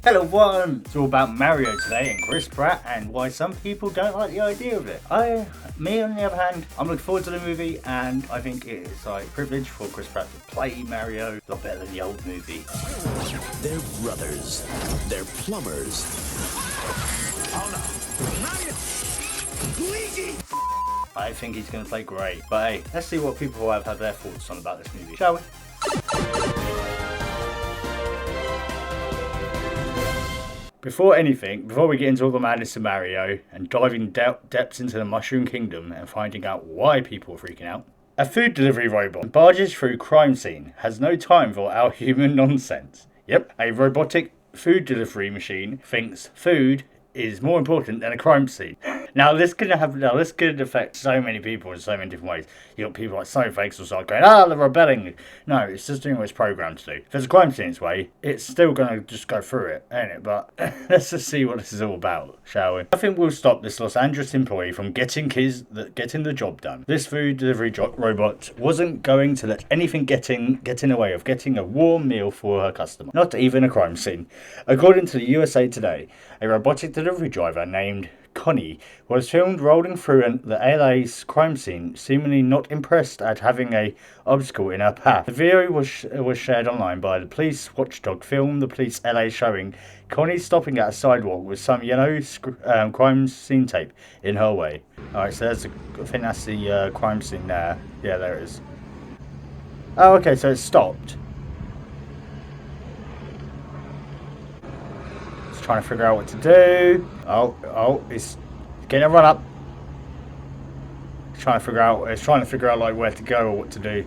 Hello everyone! It's all about Mario today and Chris Pratt and why some people don't like the idea of it. Me on the other hand, I'm looking forward to the movie and I think it is like a privilege for Chris Pratt to play Mario a lot better than the old movie. They're brothers. They're plumbers. Oh no! Mario! Luigi! I think he's going to play great. But hey, let's see what people have their thoughts on about this movie, shall we? Before we get into all the madness of Mario and diving depths into the Mushroom Kingdom and finding out why people are freaking out, a food delivery robot barges through crime scene, has no time for our human nonsense. Yep, a robotic food delivery machine thinks food is more important than a crime scene. Now this could affect so many people in so many different ways. You got people like Snowflakes will start going, they're rebelling. No, it's just doing what it's programmed to do. If there's a crime scene its way, it's still gonna just go through it, ain't it? But let's just see what this is all about, shall we? Nothing will stop this Los Angeles employee from getting the job done. This food delivery robot wasn't going to let anything get in the way of getting a warm meal for her customer. Not even a crime scene. According to the USA Today, a robotic delivery driver named Connie was filmed rolling through the LA's crime scene, seemingly not impressed at having an obstacle in her path. The video was shared online by the police watchdog Film the Police LA, showing Connie stopping at a sidewalk with some yellow crime scene tape in her way. Alright, so I think that's the crime scene there. Yeah, there it is. Oh, okay, so it stopped. Trying to figure out what to do. Oh, it's getting a run up. It's trying to figure out like where to go or what to do.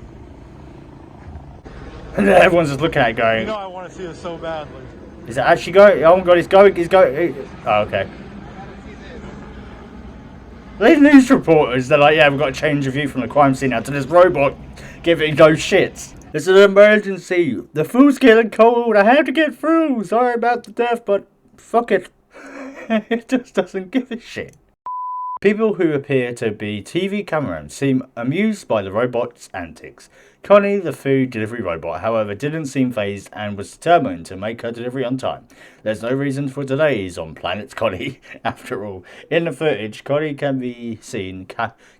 And then everyone's just looking at it going, I want to see this so badly. Is it actually going? Oh my god, he's going. Oh, okay. These news reporters, they're like, yeah, we've got to change the view from the crime scene now to this robot giving no shits. It's an emergency. The food's getting cold. I have to get through. Sorry about the death, but fuck it. It just doesn't give a shit. People who appear to be TV cameramans seem amused by the robot's antics. Connie, the food delivery robot, however, didn't seem fazed and was determined to make her delivery on time. There's no reason for delays on Planet Connie, after all. In the footage, Connie can be seen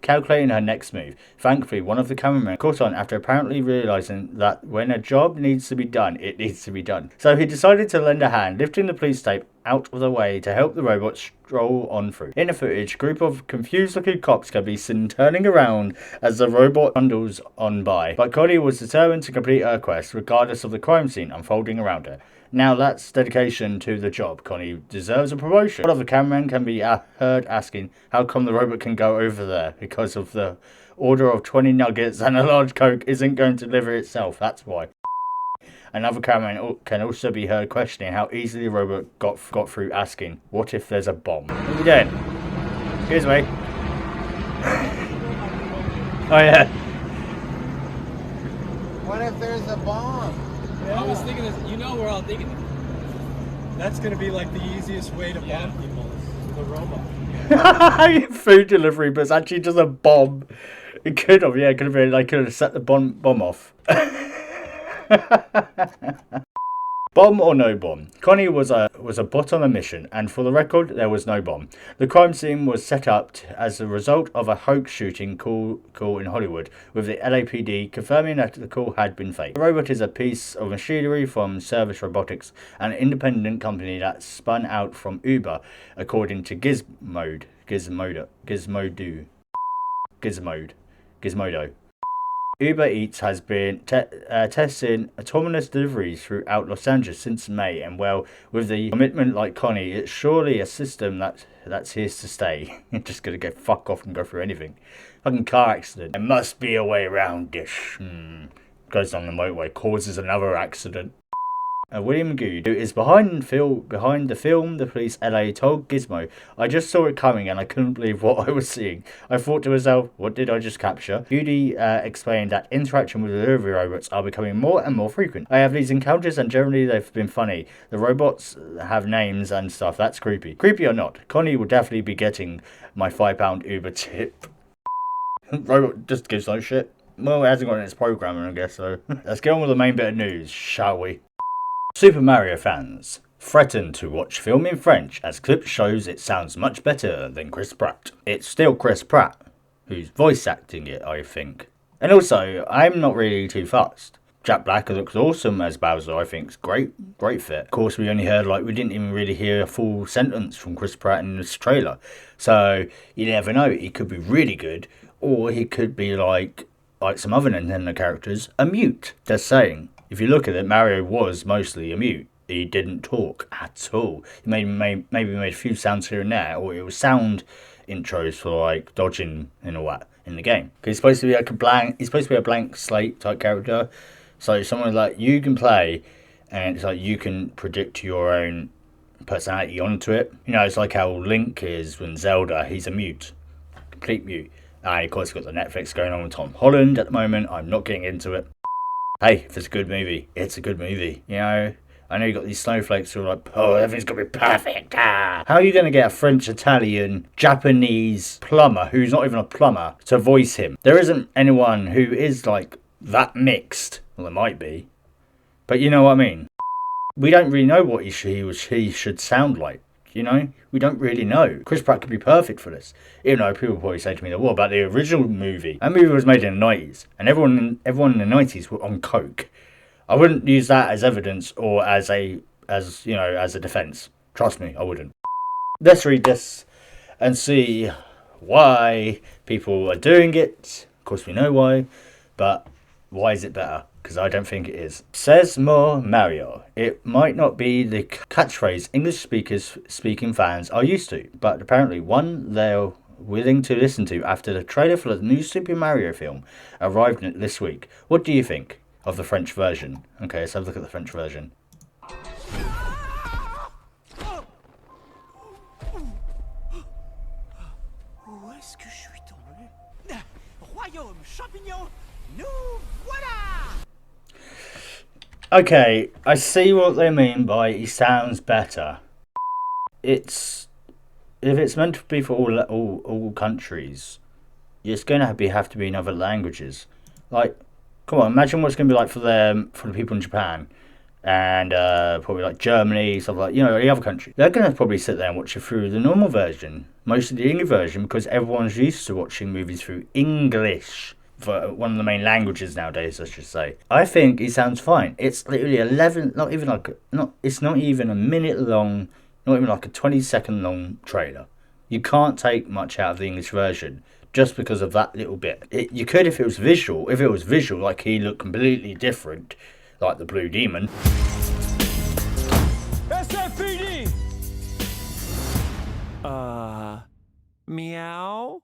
calculating her next move. Thankfully, one of the cameramen caught on after apparently realising that when a job needs to be done, it needs to be done. So he decided to lend a hand, lifting the police tape out of the way to help the robot stroll on through. In the footage, a group of confused-looking cops can be seen turning around as the robot bundles on by. But Connie was determined to complete her quest, regardless of the crime scene unfolding around her. Now that's dedication to the job. Connie deserves a promotion. One of the cameramen can be heard asking how come the robot can go over there, because of the order of 20 nuggets and a large Coke isn't going to deliver itself. That's why. Another cameraman can also be heard questioning how easily the robot got through, asking, what if there's a bomb? What are you doing? Excuse me. Oh yeah. What if there's a bomb? Yeah. I was thinking this, we're all thinking that's going to be like the easiest way to bomb people, is the robot. Food delivery, but it's actually just a bomb. It could have been, like, could have set the bomb off. Bomb or no bomb? Connie was a bot on a mission, and for the record, there was no bomb. The crime scene was set up as a result of a hoax shooting call in Hollywood, with the LAPD confirming that the call had been fake. The robot is a piece of machinery from Service Robotics, an independent company that spun out from Uber, according to Gizmodo. Uber Eats has been testing autonomous deliveries throughout Los Angeles since May, and well, with the commitment like Connie, it's surely a system that's here to stay. You're just gonna get fuck off and go through anything. Fucking car accident. There must be a way around this. Goes down the motorway, causes another accident. William Good, who is behind the film The Police LA, told Gizmo, I just saw it coming and I couldn't believe what I was seeing. I thought to myself, what did I just capture? Goody explained that interaction with delivery robots are becoming more and more frequent. I have these encounters and generally they've been funny. The robots have names and stuff. That's creepy. Creepy or not, Connie will definitely be getting my £5 Uber tip. Robot just gives no shit. Well, it hasn't got in its programming, I guess, so. Let's get on with the main bit of news, shall we? Super Mario fans, threatened to watch film in French as clip shows it sounds much better than Chris Pratt. It's still Chris Pratt who's voice acting it, I think. And also, I'm not really too fussed. Jack Black looks awesome as Bowser, I think. It's great fit. Of course, we didn't even really hear a full sentence from Chris Pratt in this trailer. So, you never know. He could be really good, or he could be like some other Nintendo characters, a mute. Just saying. If you look at it, Mario was mostly a mute. He didn't talk at all. He maybe made a few sounds here and there, or it was sound intros for like dodging and all that in the game. He's supposed to be he's supposed to be a blank slate type character. So someone like you can play, and it's like you can predict your own personality onto it. You know, it's like how Link is when Zelda, he's a mute, complete mute. And of course, got the Netflix going on with Tom Holland at the moment. I'm not getting into it. Hey, if it's a good movie, it's a good movie. You know, I know you got these snowflakes who are like, oh, everything's gonna be perfect. Ah. How are you gonna get a French, Italian, Japanese plumber who's not even a plumber to voice him? There isn't anyone who is like that mixed. Well, there might be, but you know what I mean. We don't really know what he should sound like. You know, we don't really know. Chris Pratt could be perfect for this. Even though people probably say to me, "What about the original movie?" That movie was made in the 90s, and everyone in the 90s were on coke. I wouldn't use that as evidence or as a defense. Trust me, I wouldn't. Let's read this and see why people are doing it. Of course, we know why, but why is it better? Because I don't think it is. Says more Mario. It might not be the catchphrase English speaking fans are used to, but apparently one they're willing to listen to after the trailer for the new Super Mario film arrived this week. What do you think of the French version? Okay, let's have a look at the French version. Où est-ce que je suis tombé? Royaume champignon, nous voilà! Okay, I see what they mean by he sounds better. If it's meant to be for all countries, it's going to have to be in other languages. Like, come on, imagine what it's going to be like for the people in Japan and probably like Germany, stuff like, you know, the other country. They're going to probably sit there and watch it through the normal version, most of the English version, because everyone's used to watching movies through English. For one of the main languages nowadays, I should say. I think it sounds fine. It's literally 11, it's not even a minute long, not even like a 20-second long trailer. You can't take much out of the English version just because of that little bit. You could if it was visual. If it was visual, like he looked completely different, like the Blue Demon. SFPD! Meow?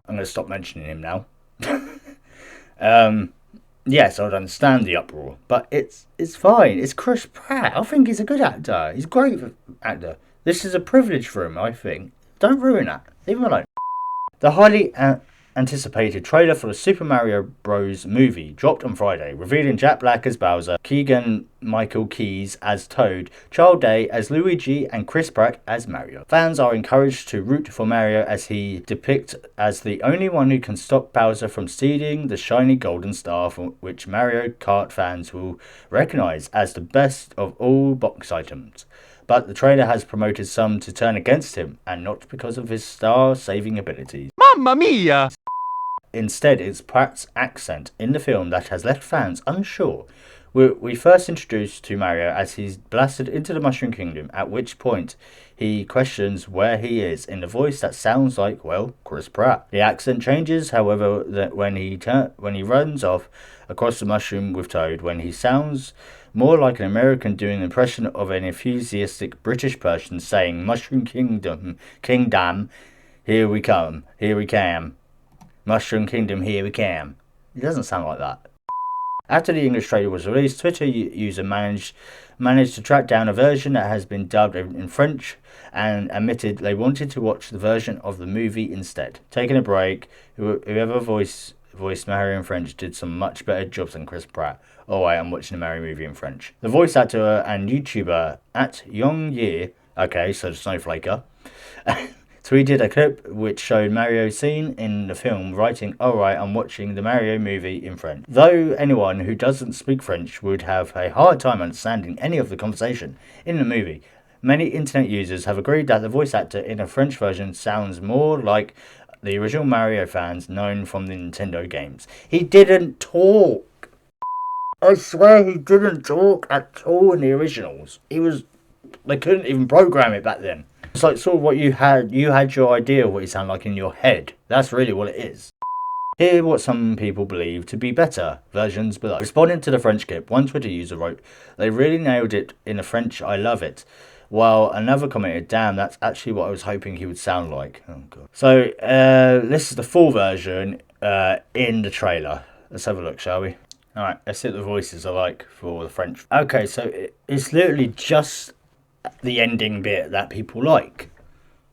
I'm going to stop mentioning him now. Yes, I would understand the uproar, but it's fine. It's Chris Pratt. I think he's a good actor. He's a great actor. This is a privilege for him, I think. Don't ruin that. Leave him alone. The highly anticipated trailer for the Super Mario Bros. Movie dropped on Friday, revealing Jack Black as Bowser, Keegan-Michael Key as Toad, Charles Day as Luigi, and Chris Pratt as Mario. Fans are encouraged to root for Mario as he depicts as the only one who can stop Bowser from stealing the shiny golden star, which Mario Kart fans will recognize as the best of all box items. But the trailer has promoted some to turn against him, and not because of his star-saving abilities. Mamma mia! Instead, it's Pratt's accent in the film that has left fans unsure. We first introduced to Mario as he's blasted into the Mushroom Kingdom, at which point he questions where he is in a voice that sounds like, well, Chris Pratt. The accent changes, however, that when he runs off across the mushroom with Toad, when he sounds more like an American doing an impression of an enthusiastic British person saying, Mushroom Kingdom, here we come, here we came. Mushroom Kingdom, here we came. It doesn't sound like that. After the English trailer was released, Twitter user managed to track down a version that has been dubbed in French and admitted they wanted to watch the version of the movie instead. Taking a break, whoever voiced Mario in French did some much better jobs than Chris Pratt. Oh wait, I'm watching a Mario movie in French. The voice actor and YouTuber at Yongye, okay, so the Snowflaker, tweeted a clip which showed Mario seen in the film writing, "Alright, I'm watching the Mario movie in French." Though anyone who doesn't speak French would have a hard time understanding any of the conversation in the movie, many internet users have agreed that the voice actor in a French version sounds more like the original Mario fans known from the Nintendo games. He didn't talk. I swear he didn't talk at all in the originals. They couldn't even program it back then. It's like sort of what you had your idea of what he sounded like in your head. That's really what it is. Here what some people believe to be better versions below. Responding to the French clip, one Twitter user wrote, "They really nailed it in the French, I love it." While another commented, "Damn, that's actually what I was hoping he would sound like." Oh god. So this is the full version in the trailer. Let's have a look, shall we? Alright, let's see what the voices are like for the French. Okay, so it's literally just the ending bit that people like.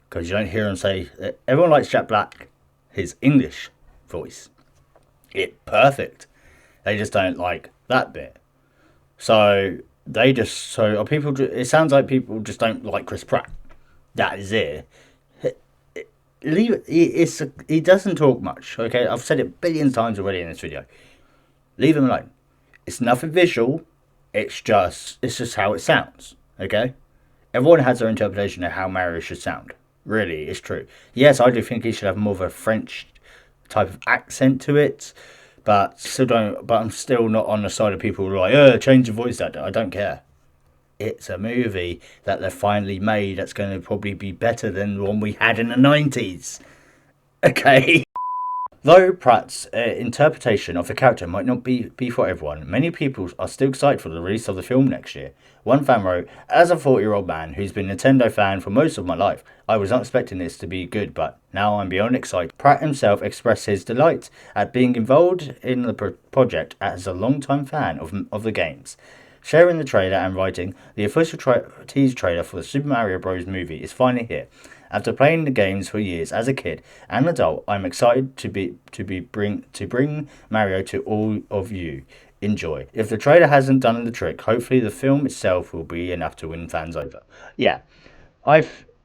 Because you don't hear them say, everyone likes Jack Black, his English voice. It's perfect. They just don't like that bit. So it sounds like people just don't like Chris Pratt. That is it. Leave it. He doesn't talk much. Okay, I've said it billions times already in this video. Leave him alone. It's nothing visual. It's just how it sounds. Okay. Everyone has their interpretation of how Mario should sound. Really, it's true. Yes, I do think he should have more of a French type of accent to it, but I'm still not on the side of people who are like, change the voice actor. I don't care. It's a movie that they've finally made that's going to probably be better than the one we had in the 90s. Okay. Though Pratt's interpretation of the character might not be for everyone, many people are still excited for the release of the film next year. One fan wrote, "As a 40-year-old man who's been a Nintendo fan for most of my life, I was not expecting this to be good, but now I'm beyond excited." Pratt himself expressed his delight at being involved in the project as a long-time fan of the games, sharing the trailer and writing, "The official tease trailer for the Super Mario Bros. Movie is finally here. After playing the games for years as a kid and adult, I'm excited to bring Mario to all of you. Enjoy. If the trailer hasn't done the trick, hopefully the film itself will be enough to win fans over." Yeah,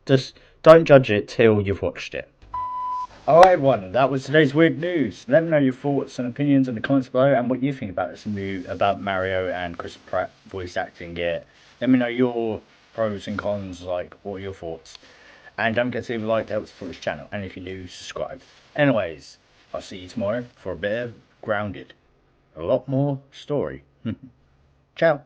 just don't judge it till you've watched it. Alright everyone, that was today's weird news. Let me know your thoughts and opinions in the comments below and what you think about this movie, about Mario and Chris Pratt voice acting it. Let me know your pros and cons, like what are your thoughts. And don't forget to leave a like to help support this channel. And if you do, subscribe. Anyways, I'll see you tomorrow for a bit of Grounded. A lot more story. Ciao.